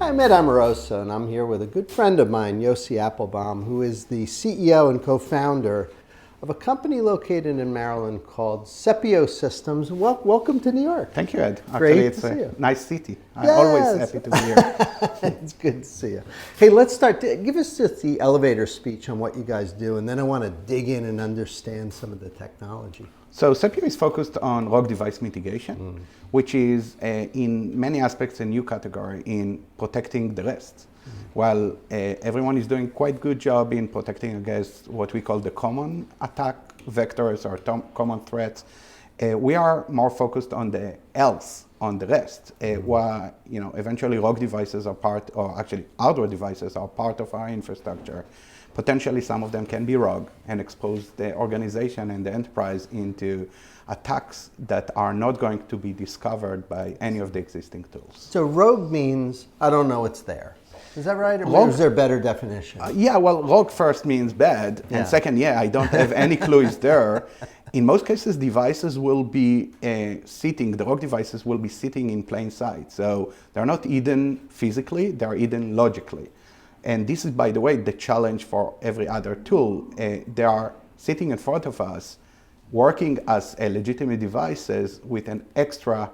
I'm Ed Amoroso, and I'm here with a good friend of mine, Yossi Appleboum, who is the CEO and co-founder of a company located in Maryland called Sepio Systems. Welcome to New York. Thank you, Ed. Actually, Great it's to see you. a nice city. I'm Yes. always happy to be here. It's good to see you. Hey, let's start. Give us just the elevator speech on what you guys do, and then I want to dig in and understand some of the technology. So Sepio is focused on rogue device mitigation, which is in many aspects a new category in protecting the rest. While everyone is doing quite good job in protecting against what we call the common attack vectors or common threats, we are more focused on the else, on the rest. Where eventually rogue devices are part, or actually hardware devices are part of our infrastructure. Potentially some of them can be rogue and expose the organization and the enterprise into attacks that are not going to be discovered by any of the existing tools. So rogue means I don't know it's there. Is that right? Or is there a better definition? Rogue first means bad, and second, I don't have any clue it's there. In most cases, devices will be the rogue devices will be sitting in plain sight. So they're not hidden physically, they're hidden logically. And this is, by the way, the challenge for every other tool. They are sitting in front of us, working as legitimate devices with an extra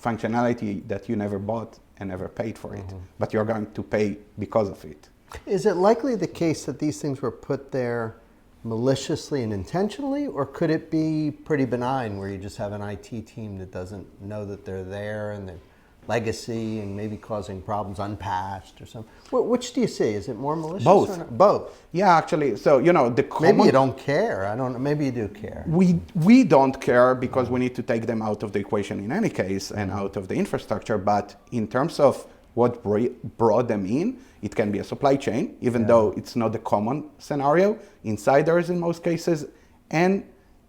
functionality that you never bought and never paid for it, but you're going to pay because of it. Is it likely the case that these things were put there maliciously and intentionally, or could it be pretty benign where you just have an IT team that doesn't know that they're there and they're legacy and maybe causing problems unpatched or something? Which do you see? Is it more malicious? Both. Or not? Both. Yeah, actually. So, the common... Maybe you don't care. I don't know. Maybe you do care. We don't care because we need to take them out of the equation in any case and out of the infrastructure. But in terms of what brought them in, it can be a supply chain, even though it's not the common scenario, insiders in most cases, and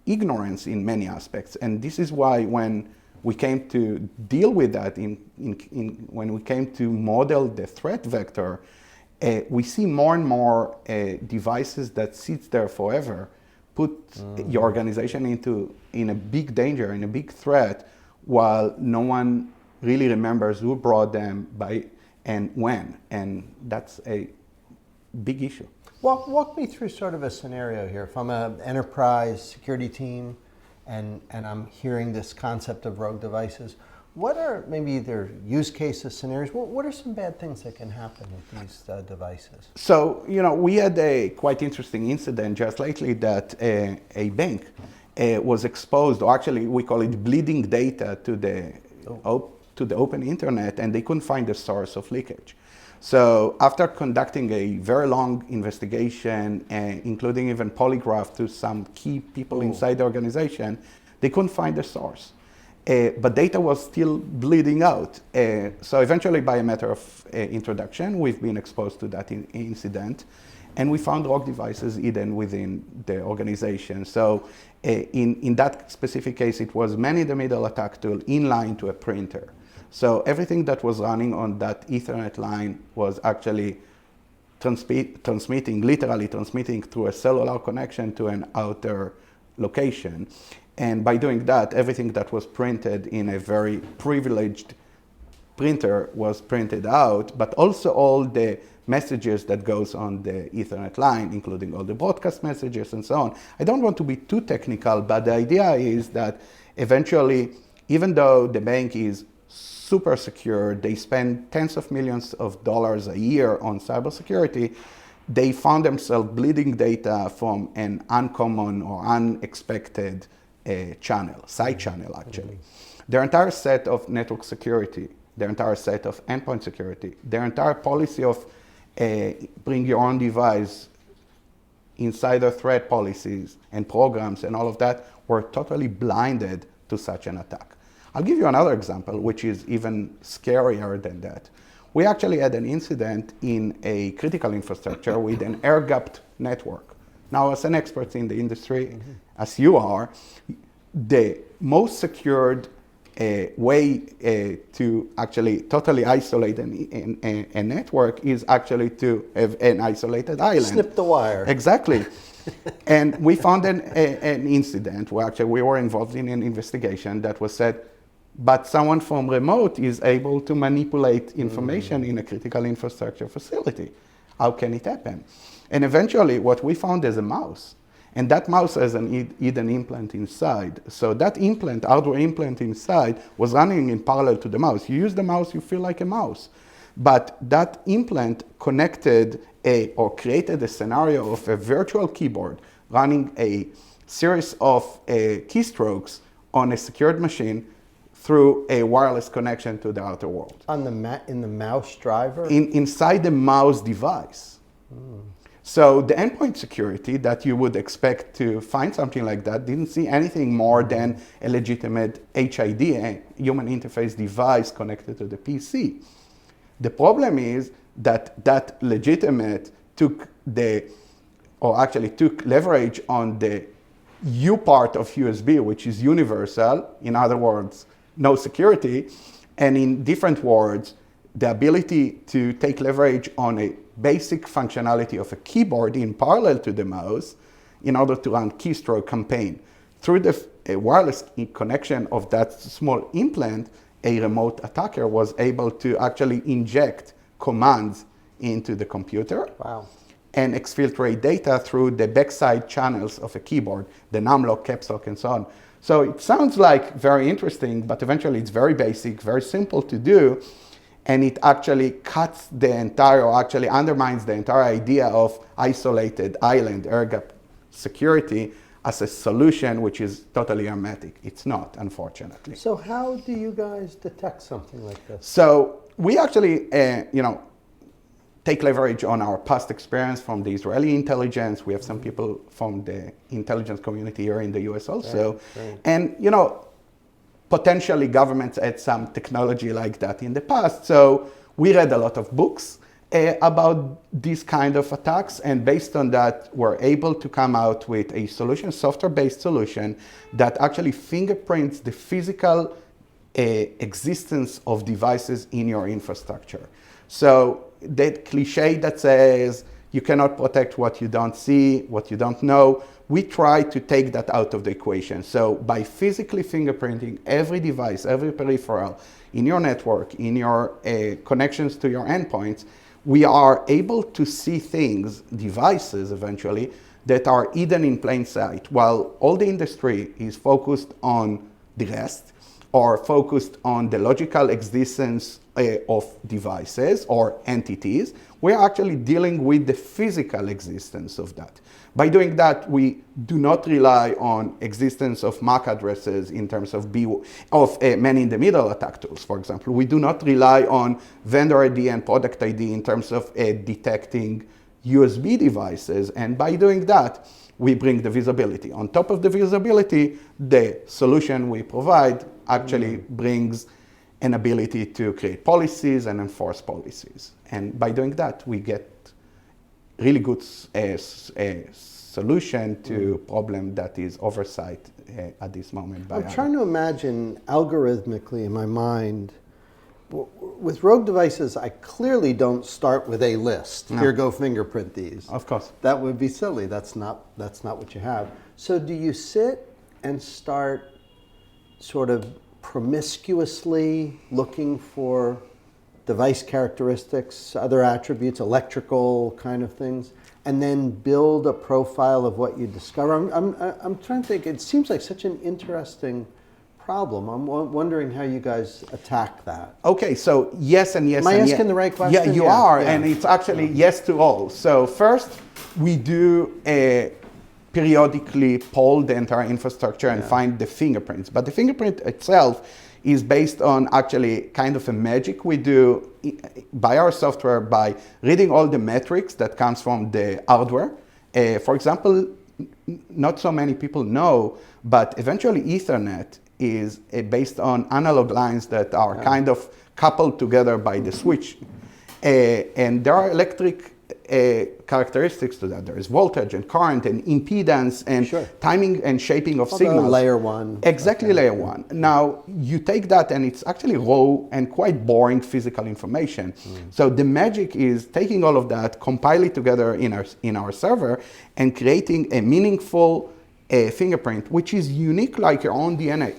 ignorance in many aspects. And this is why when we came to deal with that, when we came to model the threat vector, we see more and more devices that sit there forever, put your organization in a big danger, in a big threat, while no one really remembers who brought them by and when. And that's a big issue. Walk me through sort of a scenario here. If I'm an enterprise security team, and I'm hearing this concept of rogue devices, what are maybe their use cases, scenarios? What are some bad things that can happen with these devices? So, we had a quite interesting incident just lately that a bank was exposed, or actually we call it bleeding data to the open internet, and they couldn't find the source of leakage. So after conducting a very long investigation, including even polygraph to some key people inside the organization, they couldn't find the source. But data was still bleeding out. So eventually, by a matter of introduction, we've been exposed to that incident, and we found rogue devices hidden within the organization. So in that specific case, it was man-in-the-middle attack tool inline to a printer. So everything that was running on that Ethernet line was actually literally transmitting through a cellular connection to an outer location. And by doing that, everything that was printed in a very privileged printer was printed out, but also all the messages that goes on the Ethernet line, including all the broadcast messages and so on. I don't want to be too technical, but the idea is that eventually, even though the bank is super secure, they spend tens of millions of dollars a year on cybersecurity, they found themselves bleeding data from an uncommon or unexpected side channel actually. Their entire set of network security, their entire set of endpoint security, their entire policy of bring your own device, insider threat policies and programs and all of that were totally blinded to such an attack. I'll give you another example, which is even scarier than that. We actually had an incident in a critical infrastructure with an air-gapped network. Now, as an expert in the industry, as you are, the most secured way to actually totally isolate a network is actually to have an isolated island. Snip the wire. Exactly. And we found an incident where actually we were involved in an investigation that was said, but someone from remote is able to manipulate information in a critical infrastructure facility. How can it happen? And eventually what we found is a mouse. And that mouse has an hidden implant inside. So that implant, hardware implant inside, was running in parallel to the mouse. You use the mouse, you feel like a mouse. But that implant connected or created a scenario of a virtual keyboard running a series of keystrokes on a secured machine through a wireless connection to the outer world. On the in the mouse driver? Inside the mouse device. So the endpoint security that you would expect to find something like that didn't see anything more than a legitimate HID, a human interface device connected to the PC. The problem is that that legitimate took leverage on the U part of USB, which is universal, in other words, no security, and in different words, the ability to take leverage on a basic functionality of a keyboard in parallel to the mouse in order to run keystroke campaign. Through the wireless connection of that small implant, a remote attacker was able to actually inject commands into the computer. Wow. And exfiltrate data through the backside channels of a keyboard, the numlock, caps lock, and so on. So it sounds like very interesting, but eventually it's very basic, very simple to do, and it actually cuts the entire, or actually undermines the entire idea of isolated island air-gap security as a solution which is totally hermetic. It's not, unfortunately. So how do you guys detect something like this? So we actually, take leverage on our past experience from the Israeli intelligence. We have some people from the intelligence community here in the US also. Right. And, potentially governments had some technology like that in the past. So we read a lot of books about these kind of attacks. And based on that, we're able to come out with a solution, software-based solution, that actually fingerprints the physical existence of devices in your infrastructure. So that cliche that says you cannot protect what you don't see, what you don't know, we try to take that out of the equation. So by physically fingerprinting every device, every peripheral in your network, in your connections to your endpoints, we are able to see things, devices eventually, that are hidden in plain sight. While all the industry is focused on the rest, or focused on the logical existence of devices or entities, we're actually dealing with the physical existence of that. By doing that, we do not rely on existence of MAC addresses in terms of man-in-the-middle attack tools, for example. We do not rely on vendor ID and product ID in terms of detecting USB devices. And by doing that, we bring the visibility. On top of the visibility, the solution we provide actually brings an ability to create policies and enforce policies. And by doing that, we get really good solution to problem that is oversight at this moment. I'm trying to imagine algorithmically in my mind, with rogue devices, I clearly don't start with a list. No. Here, go fingerprint these. Of course. That would be silly. That's not what you have. So do you sit and start sort of promiscuously looking for device characteristics, other attributes, electrical kind of things, and then build a profile of what you discover? I'm trying to think. It seems like such an interesting problem. I'm wondering how you guys attack that. Okay, so yes and yes. Am I asking the right question? Yeah, you are, and it's actually yes to all. So first, we do periodically poll the entire infrastructure and find the fingerprints. But the fingerprint itself is based on actually kind of a magic we do by our software by reading all the metrics that comes from the hardware. For example, not so many people know, but eventually Ethernet is based on analog lines that are kind of coupled together by the switch. And there are electric characteristics to that. There is voltage and current and impedance and timing and shaping of signals. Layer one. Exactly, layer one. Now, you take that and it's actually raw and quite boring physical information. So the magic is taking all of that, compile it together in our server, and creating a meaningful fingerprint, which is unique like your own DNA.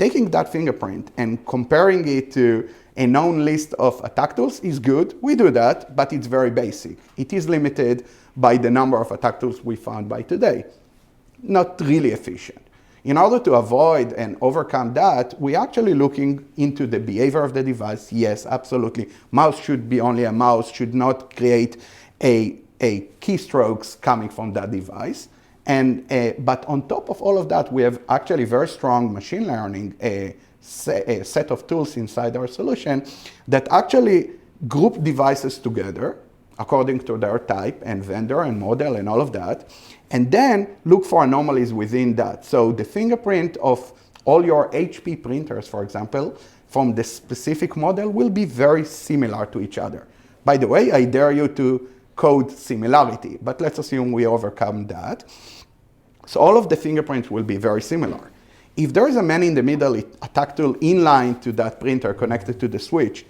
taking that fingerprint and comparing it to a known list of attack tools is good. We do that, but it's very basic. It is limited by the number of attack tools we found by today. Not really efficient. In order to avoid and overcome that, we're actually looking into the behavior of the device. Yes, absolutely. Mouse should be only a mouse, should not create a keystrokes coming from that device. But on top of all of that, we have actually very strong machine learning, a set of tools inside our solution that actually group devices together according to their type and vendor and model and all of that, and then look for anomalies within that. So the fingerprint of all your HP printers, for example, from the specific model will be very similar to each other. By the way, I dare you to code similarity, but let's assume we overcome that. So all of the fingerprints will be very similar. If there is a man-in-the-middle attack tool inline to that printer connected to the switch,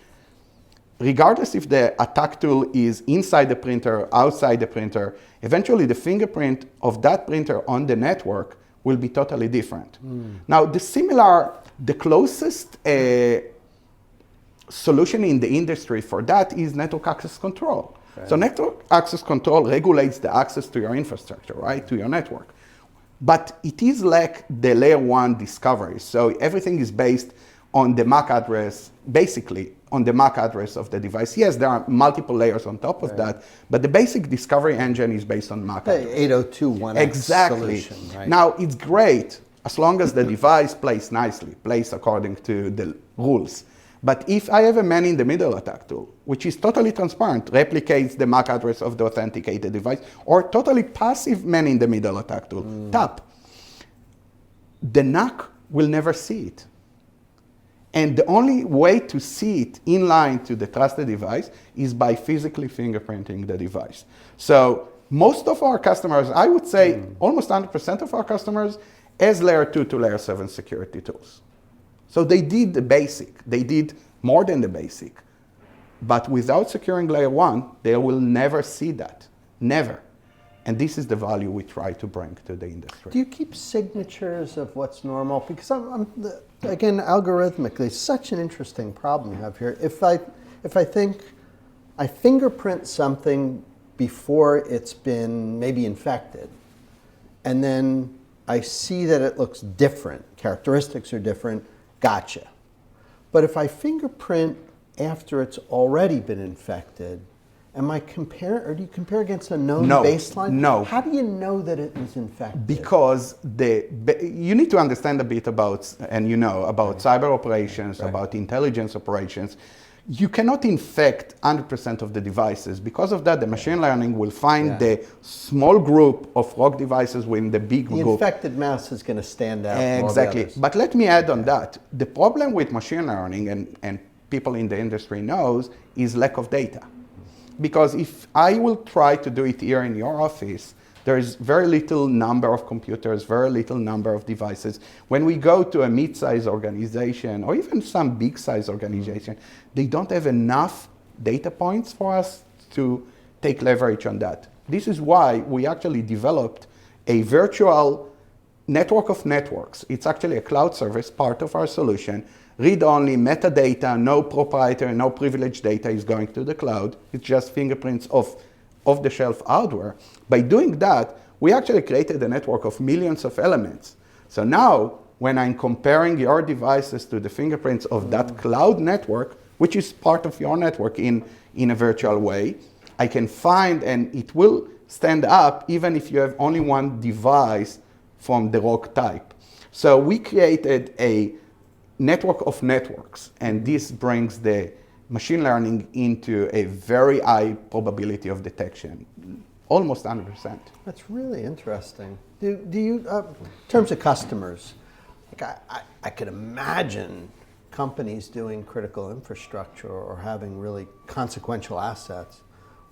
regardless if the attack tool is inside the printer, outside the printer, eventually the fingerprint of that printer on the network will be totally different. Now, the closest solution in the industry for that is network access control. Right. So network access control regulates the access to your infrastructure, right, to your network. But it is like the layer one discovery. So everything is based on the MAC address, basically on the MAC address of the device. Yes, there are multiple layers on top of that, but the basic discovery engine is based on MAC address. 802.1x solution, right? Now, it's great as long as the device plays nicely, plays according to the rules. But if I have a man-in-the-middle attack tool, which is totally transparent, replicates the MAC address of the authenticated device, or totally passive man-in-the-middle attack tool, tap, the NAC will never see it. And the only way to see it in line to the trusted device is by physically fingerprinting the device. So most of our customers, I would say almost 100% of our customers, has layer 2 to layer 7 security tools. So they did the basic. They did more than the basic. But without securing layer 1, they will never see that. Never. And this is the value we try to bring to the industry. Do you keep signatures of what's normal? Because again, algorithmically, it's such an interesting problem you have here. If I think I fingerprint something before it's been maybe infected, and then I see that it looks different, characteristics are different, gotcha. But if I fingerprint after it's already been infected, do you compare against a known baseline? No. How do you know that it was infected? Because you need to understand a bit about cyber operations, about intelligence operations. You cannot infect 100% of the devices. Because of that, the machine learning will find the small group of rogue devices within the big group. The infected mouse is going to stand out. Exactly. But let me add on that. The problem with machine learning, and people in the industry knows, is lack of data. Because if I will try to do it here in your office, there is very little number of computers, very little number of devices. When we go to a mid-size organization, or even some big-size organization, they don't have enough data points for us to take leverage on that. This is why we actually developed a virtual network of networks. It's actually a cloud service, part of our solution. Read-only metadata, no proprietary, no privileged data is going to the cloud. It's just fingerprints of off-the-shelf hardware. By doing that, we actually created a network of millions of elements. So now, when I'm comparing your devices to the fingerprints of that cloud network, which is part of your network in a virtual way, I can find, and it will stand up even if you have only one device from the rogue type. So we created a network of networks, and this brings the machine learning into a very high probability of detection, almost 100%. That's really interesting. Do you, in terms of customers, like I could imagine companies doing critical infrastructure or having really consequential assets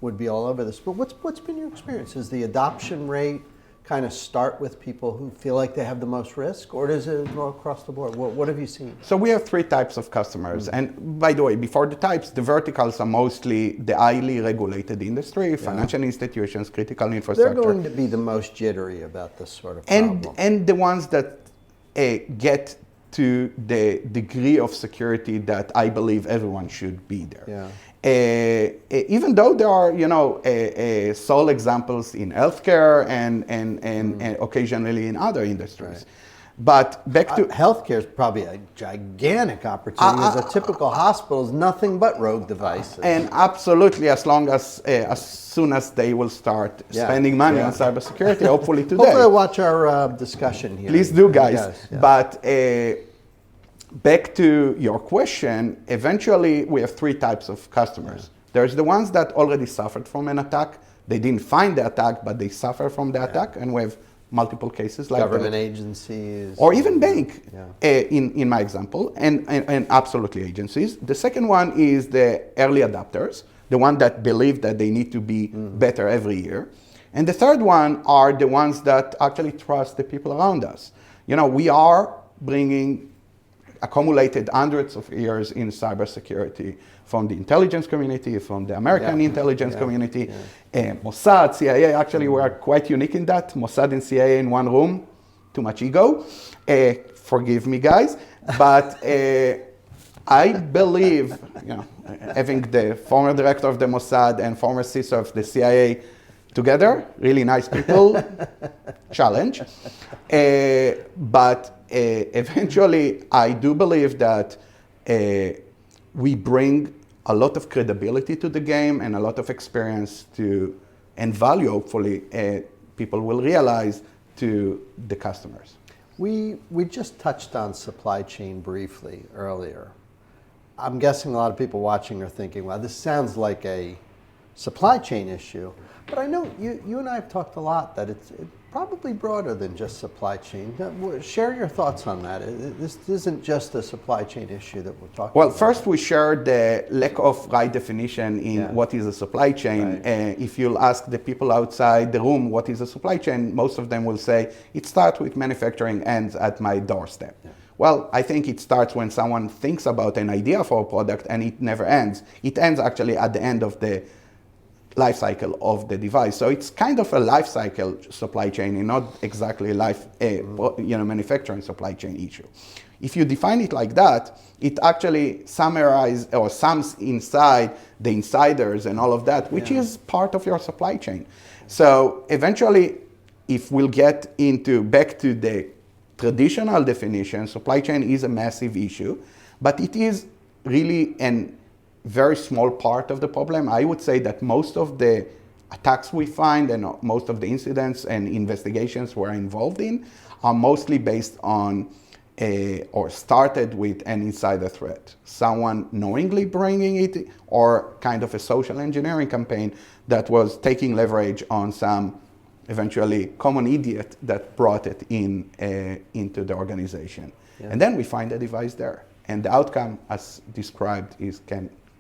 would be all over this. But what's been your experience? Is the adoption rate kind of start with people who feel like they have the most risk, or does it go across the board? What have you seen? So we have 3 types of customers. And by the way, before the types, the verticals are mostly the highly regulated industry, financial institutions, critical infrastructure. They're going to be the most jittery about this sort of problem. And the ones that get to the degree of security that I believe everyone should be there. Yeah. Even though there are, sole examples in healthcare and occasionally in other industries. Right. But back to healthcare is probably a gigantic opportunity. As a typical hospital is nothing but rogue devices. and absolutely, as soon as they will start spending money on cybersecurity, hopefully today. Hopefully, watch our discussion here. Please do, guys. Yeah. But back to your question, eventually we have three types of customers. Yeah. There's the ones that already suffered from an attack. They didn't find the attack, but they suffer from the attack, and we have multiple cases like government that. Agencies. Or even bank, in my example, and absolutely agencies. The second one is the early adopters, the one that believe that they need to be better every year. And the third one are the ones that actually trust the people around us. We are bringing accumulated hundreds of years in cybersecurity from the intelligence community, from the American intelligence community, Mossad, CIA. Actually, we are quite unique in that. Mossad and CIA in one room. Too much ego. Forgive me, guys. But I believe, having the former director of the Mossad and former CISO of the CIA together, really nice people, challenge. But eventually, I do believe that we bring a lot of credibility to the game and a lot of experience and value, hopefully, people will realize to the customers. We just touched on supply chain briefly earlier. I'm guessing a lot of people watching are thinking, well, this sounds like a supply chain issue. But I know you and I have talked a lot that it's probably broader than just supply chain. Share your thoughts on that. This isn't just a supply chain issue that we're talking about. Well, first we shared the lack of right definition in what is a supply chain. Right. If you'll ask the people outside the room what is a supply chain, most of them will say, it starts with manufacturing, ends at my doorstep. Yeah. Well, I think it starts when someone thinks about an idea for a product and it never ends. It ends actually at the end of the life cycle of the device. So it's kind of a life cycle supply chain and not exactly manufacturing supply chain issue. If you define it like that, it actually summarizes or sums inside the insiders and all of that, which is part of your supply chain. So eventually, if we'll get back to the traditional definition, supply chain is a massive issue, but it is really an very small part of the problem. I would say that most of the attacks we find and most of the incidents and investigations we're involved in are mostly based on or started with an insider threat. Someone knowingly bringing it or kind of a social engineering campaign that was taking leverage on some eventually common idiot that brought it into the organization. Yeah. And then we find the device there. And the outcome, as described,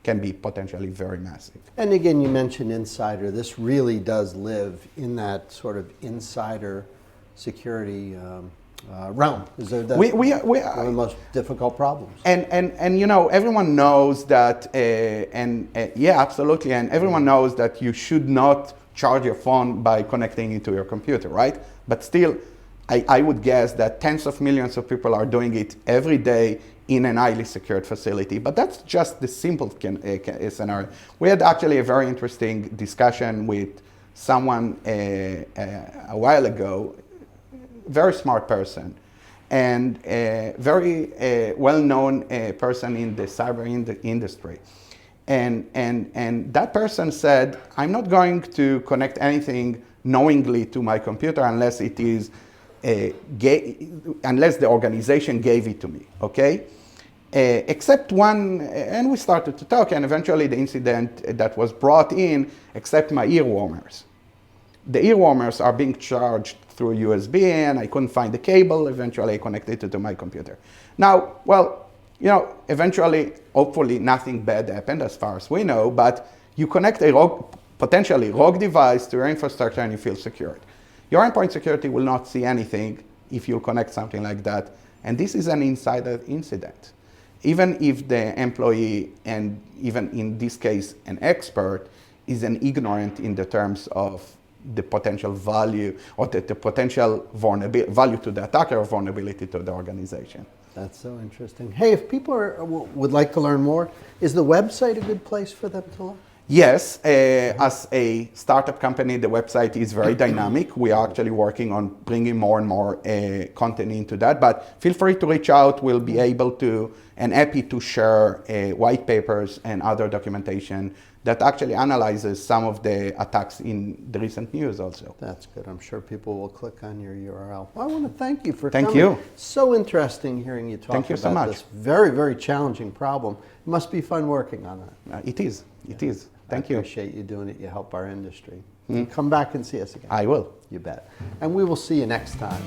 can be potentially very massive. And again, you mentioned insider. This really does live in that sort of insider security realm. Is there one of the most difficult problems? And everyone knows that, absolutely, and everyone knows that you should not charge your phone by connecting it to your computer, right? But still, I would guess that tens of millions of people are doing it every day in an highly secured facility. But that's just the simple scenario. We had actually a very interesting discussion with someone a while ago, very smart person, and a very well-known person in the cyber industry. And that person said, I'm not going to connect anything knowingly to my computer unless it is unless the organization gave it to me, okay? Except one, and we started to talk, and eventually the incident that was brought in, except my ear warmers. The ear warmers are being charged through USB, and I couldn't find the cable. Eventually, I connected it to my computer. Now, well, eventually, hopefully, nothing bad happened as far as we know, but you connect a potentially rogue device to your infrastructure and you feel secured. Your endpoint security will not see anything if you connect something like that, and this is an insider incident. Even if the employee, and even in this case, an expert, is an ignorant in the terms of the potential value or the potential value to the attacker or vulnerability to the organization. That's so interesting. Hey, if people would like to learn more, is the website a good place for them to look? Yes, as a startup company, the website is very dynamic. We are actually working on bringing more and more content into that, but feel free to reach out. We'll be able to and happy to share white papers and other documentation that actually analyzes some of the attacks in the recent news also. That's good. I'm sure people will click on your URL. Well, I want to thank you for Thank coming. you. So interesting hearing you talk Thank you about so much. this very, very challenging problem. It must be fun working on that. It is. It is. Thank I you. appreciate you doing it. You help our industry. Come back and see us again. I will. You bet. And we will see you next time.